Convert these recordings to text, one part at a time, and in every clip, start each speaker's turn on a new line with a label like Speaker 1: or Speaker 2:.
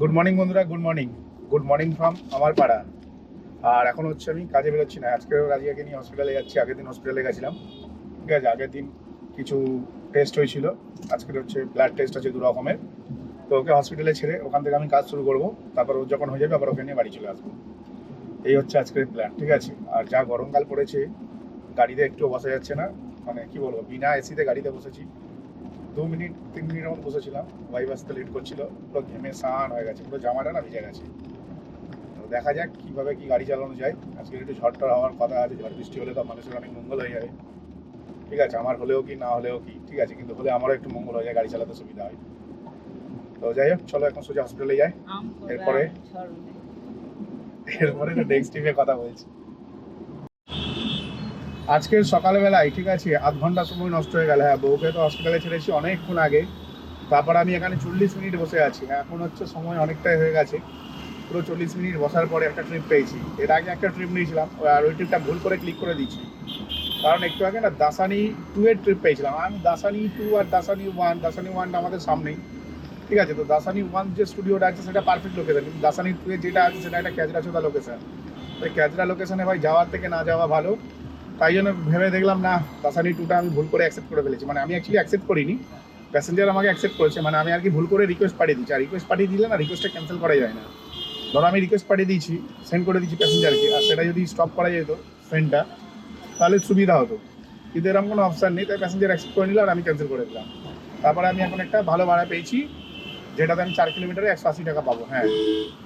Speaker 1: Good morning বন্ধুরা, good morning from আমার পাড়া। আর এখন হচ্ছে আমি কাজে বেরোচ্ছি না, আজকেও রাজিয়াকে নিয়ে হসপিটালে যাচ্ছি। আগের দিন হসপিটালে গেছিলাম, ঠিক আছে। আগের দিন কিছু টেস্ট হয়েছিল, আজকের হচ্ছে ব্লাড টেস্ট আছে 2 রকমের। তো ওকে হসপিটালে ছেড়ে ওখান থেকে আমি কাজ শুরু করব, তারপর ও যখন হয়ে যাবে আবার ওকে নিয়ে বাড়ি চলে আসবো। এই হচ্ছে আজকের প্ল্যান, ঠিক আছে। আর যা গরমকাল পড়েছে, গাড়িতে একটুও বসা যাচ্ছে না। মানে কি বলবো, বিনা এসিতে গাড়িতে বসেছি, 2 মিনিট 3 মিনিটের মতো বসেছিলাম। ভাইব আসতে লেট করছিল, পুরো ঘেমে স্নান হয়ে গেছে, পুরো জামাটা না ভিজে গেছে। তো দেখা যাক কিভাবে কি গাড়ি চালানো যায়। আজকে একটু ঝড় হওয়ার কথা আছে, ঝড় বৃষ্টি হলে তো মানুষের অনেক মঙ্গল হয়ে যাবে, ঠিক আছে। আমার হলেও কি না হলেও কি, ঠিক আছে, কিন্তু হলে আমারও একটু মঙ্গল হয়ে যায়, গাড়ি চালাতে সুবিধা হয়। তো যাই হোক, চলো এখন সোজা হসপিটালে যাই। এরপরে এরপরে নেক্সট টিমে কথা বলছি। আজকের সকালবেলায়, ঠিক আছে, আধ ঘন্টা সময় নষ্ট হয়ে গেল। হ্যাঁ, বউকে তো হসপিটালে ছেড়েছি অনেকক্ষণ আগে, তারপর আমি এখানে 40 মিনিট বসে আছি। এখন হচ্ছে সময় অনেকটাই হয়ে গেছে, পুরো 40 মিনিট বসার পরে একটা ট্রিপ পেয়েছি। এর আগে একটা ট্রিপ নিয়েছিলাম, আর ওই ট্রিপটা ভুল করে ক্লিক করে দিয়েছি। কারণ একটু আগে না দাসানি 2 এর ট্রিপ পেয়েছিলাম আমি। দাসানি 2 আর দাসানি ওয়ানটা আমাদের সামনেই, ঠিক আছে। তো দাসানি ওয়ান যে স্টুডিওটা আছে সেটা পারফেক্ট লোকেশন, কিন্তু দাসানি 2 এর যেটা আছে সেটা একটা ক্যাজরা চোদা লোকেশন। ওই ক্যাজরা লোকেশনে ভাই যাওয়ার থেকে না যাওয়া ভালো। তাই জন্য ভেবে দেখলাম না, দাসানি 2টা আমি ভুল করে অ্যাকসেপ্ট করে ফেলেছি। মানে আমি অ্যাকচুয়ালি অ্যাকসেপ্ট করিনি, প্যাসেঞ্জার আমাকে অ্যাকসেপ্ট করেছে। মানে আমি আর কি ভুল করে রিকোয়েস্ট পাঠিয়ে দিচ্ছি, আর রিকোয়েস্ট পাঠিয়ে দিলে না রিকোয়েস্টটা ক্যান্সেল করা যায় না। ধরো আমি রিকোয়েস্ট পাঠিয়ে দিয়েছি, সেন্ড করে দিচ্ছি প্যাসেঞ্জারকে, আর সেটা যদি স্টপ করা যেত সেন্ডটা, তাহলে সুবিধা হতো। কিন্তু এরকম কোনো অপশান নেই, তাই প্যাসেঞ্জার অ্যাকসেপ্ট করে নিল আর আমি ক্যান্সেল করে দিলাম। তারপরে আমি এখন একটা ভালো ভাড়া পেয়েছি, যেটাতে আমি 4 কিলোমিটারে 180 টাকা পাবো। হ্যাঁ,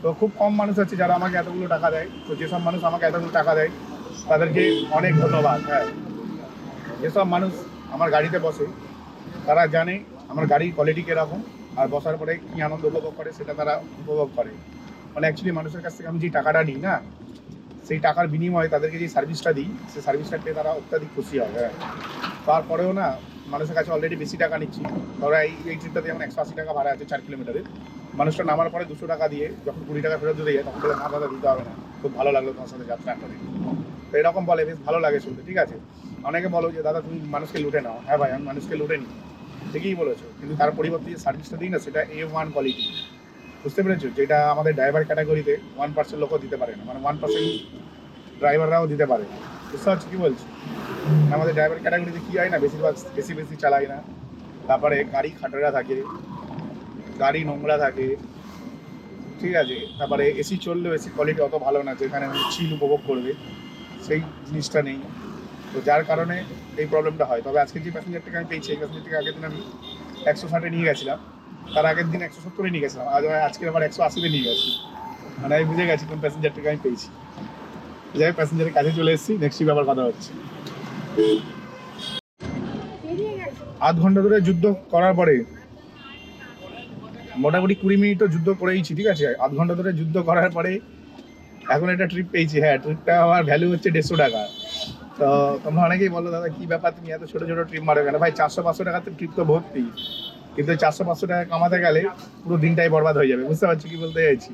Speaker 1: তো খুব কম মানুষ আছে যারা আমাকে এতগুলো টাকা দেয়। তো যেসব মানুষ আমাকে এতগুলো টাকা দেয় তাদেরকে অনেক ধন্যবাদ। হ্যাঁ, যেসব মানুষ আমার গাড়িতে বসে তারা জানে আমার গাড়ির কোয়ালিটি কীরকম, আর বসার পরে কী আনন্দ উপভোগ করে সেটা তারা উপভোগ করে। মানে অ্যাকচুয়ালি মানুষের কাছ থেকে আমি যে টাকাটা নিই না, সেই টাকার বিনিময়ে তাদেরকে যে সার্ভিসটা দিই, সেই সার্ভিসটা পেয়ে তারা অত্যাধিক খুশি হয়। হ্যাঁ, তারপরেও না মানুষের কাছে অলরেডি বেশি টাকা নিচ্ছি। ধরো এই ট্রিপটাতে যেমন 180 টাকা ভাড়া আছে 4 কিলোমিটারে। মানুষটা নামার পরে 200 টাকা দিয়ে যখন 20 টাকা ফেরত দিতে যায়, তখন বলে না দাদা দিতে হবে না, খুব ভালো লাগলো তোমার সাথে যাত্রা করে। তো এরকম বলে, বেশ ভালো লাগে শুনতে, ঠিক আছে। অনেকে বলো যে দাদা তুমি মানুষকে লুটে নাও। হ্যাঁ ভাই, আমি মানুষকে লুটে নিই, ঠিকই বলেছো, কিন্তু তার পরিবর্তে যে সার্ভিসটা দিই না সেটা A1 কোয়ালিটি। বুঝতে পেরেছো? যেটা আমাদের ড্রাইভার ক্যাটাগরিতে 1% লোকও দিতে পারে না, মানে 1% ড্রাইভাররাও দিতে পারে না। বুঝতে পারছো কী বলছি? আমাদের ড্রাইভার ক্যাটাগরিতে কী হয় না, বেশিরভাগ বেশি চালায় না। তারপরে গাড়ি খাটারা থাকে, গাড়ি নোংরা থাকে, ঠিক আছে। তারপরে এসি চললেও এসি কোয়ালিটি অত ভালো না যেখানে চিল উপভোগ করবে, সেই জিনিসটা নেই। তো যার কারণে এই প্রবলেমটা হয়। তবে আজকে যে প্যাসেঞ্জারটাকে আমি পেয়েছি, এই প্যাসেঞ্জারটাকে আগের দিন আমি 160-এ নিয়ে গেছিলাম, তার আগের দিন 170-এ নিয়ে গেছিলাম, আজকে আবার 180-তে নিয়ে গেছি। মানে আমি বুঝে গেছি কোন প্যাসেঞ্জারটাকে আমি পেয়েছি। যাই, প্যাসেঞ্জারের কাছে চলে এসেছি, নেক্সট ট্রিপ আবার কথা হচ্ছে। আধ ঘন্টা ধরে যুদ্ধ করার পরে, মোটামুটি 20 মিনিট তো যুদ্ধ করেইছি, ঠিক আছে। আধ ঘন্টা ধরে যুদ্ধ করার পরে এখন একটা ট্রিপ পেয়েছি। হ্যাঁ, ট্রিপটা আমার ভ্যালু হচ্ছে 150 টাকা। তো তোমরা অনেকেই বলো দাদা কী ব্যাপার, তুমি এত ছোটো ছোটো ট্রিপ মারো কেন? ভাই 400-500 টাকাতে ট্রিপ তো ভর্তি, কিন্তু 400-500 টাকা কামাতে গেলে পুরো দিনটাই বরবাদ হয়ে যাবে। বুঝতে পারছি কি বলতে চাইছি?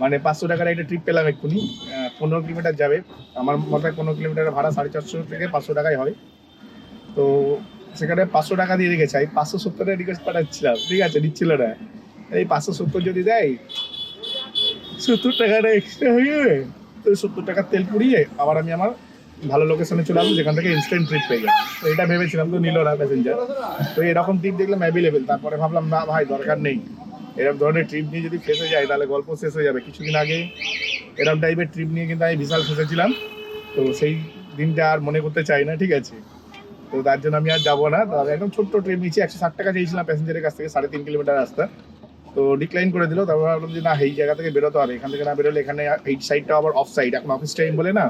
Speaker 1: মানে 500 টাকার একটা ট্রিপ পেলাম এক্ষুনি, 15 কিলোমিটার যাবে। আমার মতে 15 কিলোমিটারের ভাড়া 450 থেকে 500 টাকায় হয়। তো সেখানে 500 টাকা দিয়ে রেখেছে, আমি 570 রিকোয়েস্ট পাঠাচ্ছিলাম, ঠিক আছে, নিচ্ছিল না। এই 570 যদি দেয়, 70 টাকাটা এক্সট্রা হয়ে যাবে। তো 70 টাকার তেল পুড়িয়ে আবার আমি আমার ভালো লোকেশনে চলে আসবো, যেখান থেকে ইনস্ট্যান্ট ট্রিপ পেয়ে যাবো। তো এটা ভেবেছিলাম, তো নিল না প্যাসেঞ্জার। তো এরকম ট্রিপ দেখলাম অ্যাভেলেবেল, তারপরে ভাবলাম না ভাই দরকার নেই। এরকম ধরনের ট্রিপ নিয়ে যদি ফেসে যায় তাহলে গল্প শেষ হয়ে যাবে। কিছুদিন আগে এরকম টাইপের ট্রিপ নিয়ে কিন্তু আমি বিশাল ফেসেছিলাম। তো সেই দিনটা আর মনে করতে চাই না, ঠিক আছে। তো তার জন্য আমি আর যাবো না। তাহলে একদম ছোট্ট ট্রিপ নিচ্ছি, 160 টাকা চেয়েছিলাম প্যাসেঞ্জারের কাছ থেকে, 3.5 কিলোমিটার রাস্তা। তো ডিক্লাইন করে দিল। তারপর ভাবলাম যে না, এই জায়গা থেকে বেরোতে হবে, এখান থেকে না বেরোলে এখানে এই সাইডটা আবার অফ সাইড, এখন অফিস টাইম বলে না,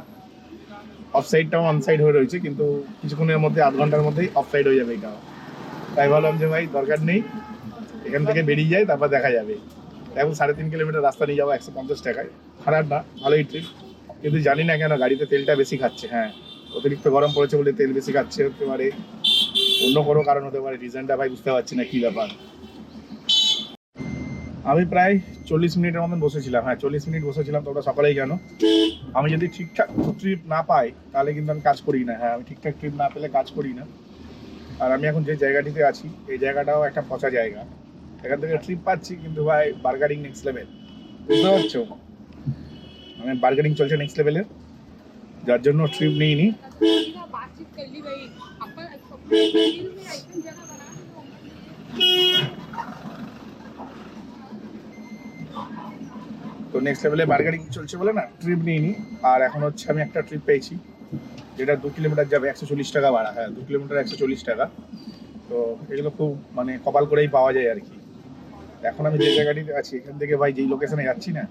Speaker 1: অফ সাইডটাও অন সাইড হয়ে রয়েছে, কিন্তু কিছুক্ষণের মধ্যে আধ ঘন্টার মধ্যেই অফ সাইড হয়ে যাবে এটাও। তাই ভাবলাম যে ভাই দরকার নেই, এখান থেকে বেরিয়ে যায়, তারপর দেখা যাবে। এখন 3.5 কিলোমিটার রাস্তা নিয়ে যাবো 150 টাকায়, খারাপ না, ভালোই ট্রিপ। কিন্তু জানি না কেন গাড়িতে তেলটা বেশি খাচ্ছে। হ্যাঁ, অতিরিক্ত গরম পড়েছে বলে তেল বেশি খাচ্ছে, হতে পারে অন্য কোনো কারণ হতে পারে, রিজনটা ভাই বুঝতে পারছি না কী ব্যাপার। আমি প্রায় 40 মিনিটের মতন বসেছিলাম। হ্যাঁ, 40 মিনিট বসেছিলাম। তোমরা সকালেই জানো আমি যদি ঠিকঠাক ট্রিপ না পাই তাহলে কিন্তু আমি কাজ করি না। হ্যাঁ, আমি ঠিকঠাক ট্রিপ না পেলে কাজ করি না। আর আমি এখন যে জায়গাটিতে আছি এই জায়গাটাও একটা পচা জায়গা, এখান থেকে ট্রিপ পাচ্ছি, কিন্তু ভাই বার্গারিং নেক্সট লেভেল, বুঝতে পারছো? মানে বার্গারিং চলছে নেক্সট লেভেলের, যার জন্য ট্রিপ নিইনি। তো নেক্সট লেভেলে বার্গারিং চলছে বলে না ট্রিপ নিইনি। আর এখন হচ্ছে আমি একটা ট্রিপ পেয়েছি, যেটা 2 কিলোমিটার যাবে, 140 টাকা ভাড়া। হ্যাঁ, 2 কিলোমিটার 140 টাকা। তো এগুলো খুব মানে কপাল করেই পাওয়া যায় আর কি। এখন আমি যে জায়গাটিতে আছি, এখান থেকে ভাই যেই লোকেশনে যাচ্ছি না,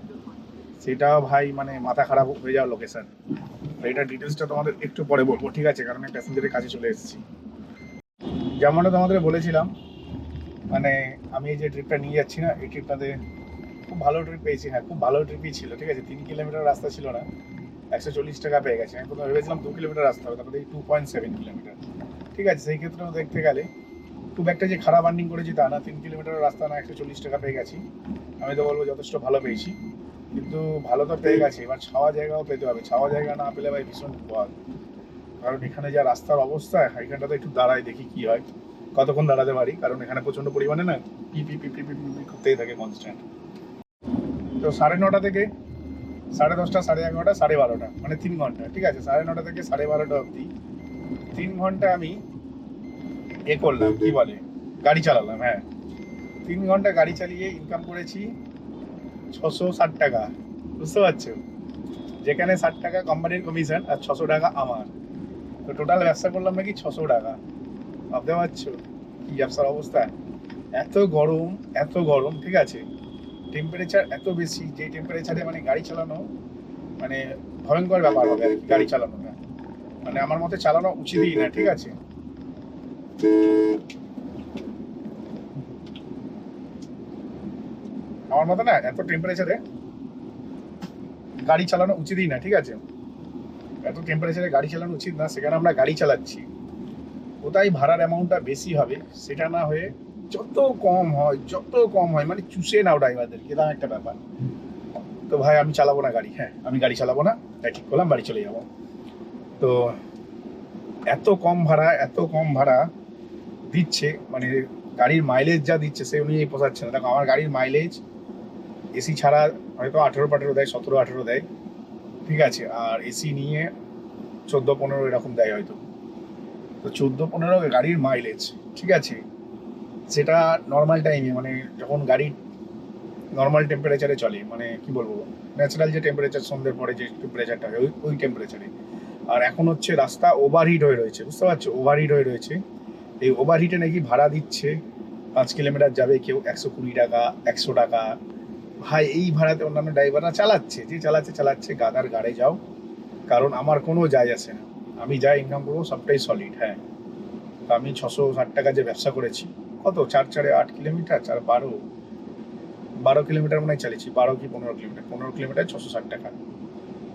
Speaker 1: সেটা ভাই মানে মাথা খারাপ হয়ে যাওয়ার লোকেশন। এটা ডিটেলসটা তোমাদের একটু পরে বলবো, ঠিক আছে? কারণ আমি প্যাসেঞ্জারের কাছে চলে এসেছি। যেমনটা তোমাদের বলেছিলাম, মানে আমি এই যে ট্রিপটা নিয়ে যাচ্ছি না, এই ট্রিপটাতে খুব ভালো ট্রিপ পেয়েছি। হ্যাঁ, খুব ভালো ট্রিপই ছিল, ঠিক আছে? 3 কিলোমিটার রাস্তা ছিল না, 140 টাকা পেয়ে গেছে। আমি প্রথমে ভেবেছিলাম 2 কিলোমিটার রাস্তা হবে, তারপরে 2.7 কিলোমিটার। ঠিক আছে, সেই ক্ষেত্রেও দেখতে গেলে খুব একটা যে খারাপ আর্নিং করেছি তা না। 3 কিলোমিটার রাস্তা না, 140 টাকা পেয়ে গেছি। আমি তো বলবো যথেষ্ট ভালো পেয়েছি। কিন্তু ভালো তো পেয়ে গেছি, এবার ছাওয়া জায়গাও পেতে হবে। ছাওয়া জায়গা না পেলে ভাই ভীষণ বিপদ। কারণ এখানে যা রাস্তার অবস্থা, এখানটাতে একটু দাঁড়াই, দেখি কি হয়, কতক্ষণ দাঁড়াতে পারি। কারণ এখানে প্রচন্ড পরিমাণে না P P P P P P করতেই থাকে কনস্ট্যান্ট। তো 9:30 থেকে 10:30, 11:30, 12:30, মানে 3 ঘন্টা, ঠিক আছে? 9:30 থেকে 12:30 অবধি 3 ঘন্টা আমি করলাম, কি বলে, গাড়ি চালালাম। হ্যাঁ, 3 ঘন্টা গাড়ি চালিয়ে ইনকাম করেছি 660 টাকা, বুঝতে পারছো? যেখানে 60 টাকা কোম্পানির কমিশন আর 600 টাকা আমার। তো টোটাল ব্যবসা করলাম নাকি 600 টাকা। ভাবতে পারছো কি ব্যবসার অবস্থা? এত গরম, এত গরম, ঠিক আছে? টেম্পারেচার এত বেশি, যে টেম্পারেচারে মানে গাড়ি চালানো মানে ভয়ঙ্কর ব্যাপার হবে আর কি। গাড়ি চালানোটা মানে আমার মতে চালানো উচিতই না, ঠিক আছে? আমার মতে না এত টেম্পারেচারে গাড়ি চালানো উচিতই না, ঠিক আছে? এত টেম্পারেচারে গাড়ি চালানো উচিত না। সেখানে আমরা গাড়ি চালাচ্ছি, কোথায় ভাড়ার অ্যামাউন্টটা বেশি হবে সেটা না হয়ে যত কম হয়, যত কম হয়, মানে চুষে নাও ড্রাইভারদের, এরকম একটা ব্যাপার। তো ভাই আমি চালাবো না গাড়ি। হ্যাঁ, আমি গাড়ি চালাবো না, তাই ঠিক করলাম, বাড়ি চলে যাবো। তো এত কম ভাড়া, এত কম ভাড়া দিচ্ছে, মানে গাড়ির মাইলেজ যা দিচ্ছে সে অনুযায়ী পোষাচ্ছে না। দেখো আমার গাড়ির মাইলেজ এসি ছাড়া হয়তো 18-15 দেয়, 17-18 দেয়, ঠিক আছে? আর এসি নিয়ে 14-15 এরকম দেয় হয়তো। তো 14-15 গাড়ির মাইলেজ, ঠিক আছে? সেটা নর্মাল টাইমে, মানে যখন গাড়ি নর্মাল টেম্পারেচারে চলে, মানে কি বলবো, ন্যাচারাল যে টেম্পারেচার, সন্ধ্যের পরে যে টেম্পারেচারটা হয় ওই টেম্পারেচারে। আর এখন হচ্ছে রাস্তা ওভারহিট হয়ে রয়েছে, বুঝতে পারছো? ওভারহিট হয়ে রয়েছে। এই ওভারহিটে নাকি ভাড়া দিচ্ছে 5 কিলোমিটার যাবে কেউ 120 টাকা, 100 টাকা। ভাই এই ভাড়াতে অন্যান্য ড্রাইভাররা চালাচ্ছে, যে চালাচ্ছে গাদার গাড়ে যাও। কারণ আমার কোনো যায় আসে না, আমি যা ইনকাম করবো সবটাই সলিড। হ্যাঁ, তো আমি 660 টাকা যে ব্যবসা করেছি, কত 4-4-8 কিলোমিটার, 12 কিলোমিটার মনে হয় চালিয়েছি, 12 কি 15 কিলোমিটার 660 টাকা।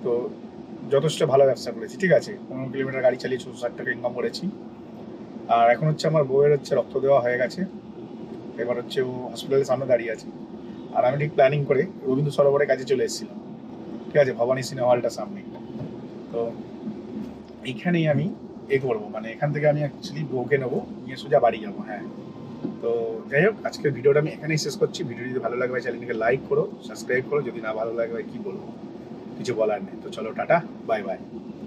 Speaker 1: তো যথেষ্ট ভালো ব্যবসা করেছি, ঠিক আছে? 15 কিলোমিটার গাড়ি চালিয়ে 660 টাকা ইনকাম করেছি। আর এখন হচ্ছে আমার বউয়ের হচ্ছে রক্ত দেওয়া হয়ে গেছে, এবার হচ্ছে ও হসপিটালের সামনে দাঁড়িয়ে আছে। আর আমি ঠিক প্ল্যানিং করে রবীন্দ্র সরোবরের কাছে চলে এসেছিলাম, ঠিক আছে? ভবানী সিনেমা হলটার সামনে। তো এইখানেই আমি করবো, মানে এখান থেকে আমি অ্যাকচুয়ালি বউকে নেবো, নিয়ে সোজা বাড়ি যাবো। হ্যাঁ, তো যাই হোক, আজকের ভিডিওটা আমি এখানেই শেষ করছি। ভিডিও যদি ভালো লাগে ভাই চ্যানেলটিকে লাইক করো, সাবস্ক্রাইব করো। যদি না ভালো লাগে ভাই কি বলবো, কিছু বলার নেই। তো চলো, টাটা, বাই বাই।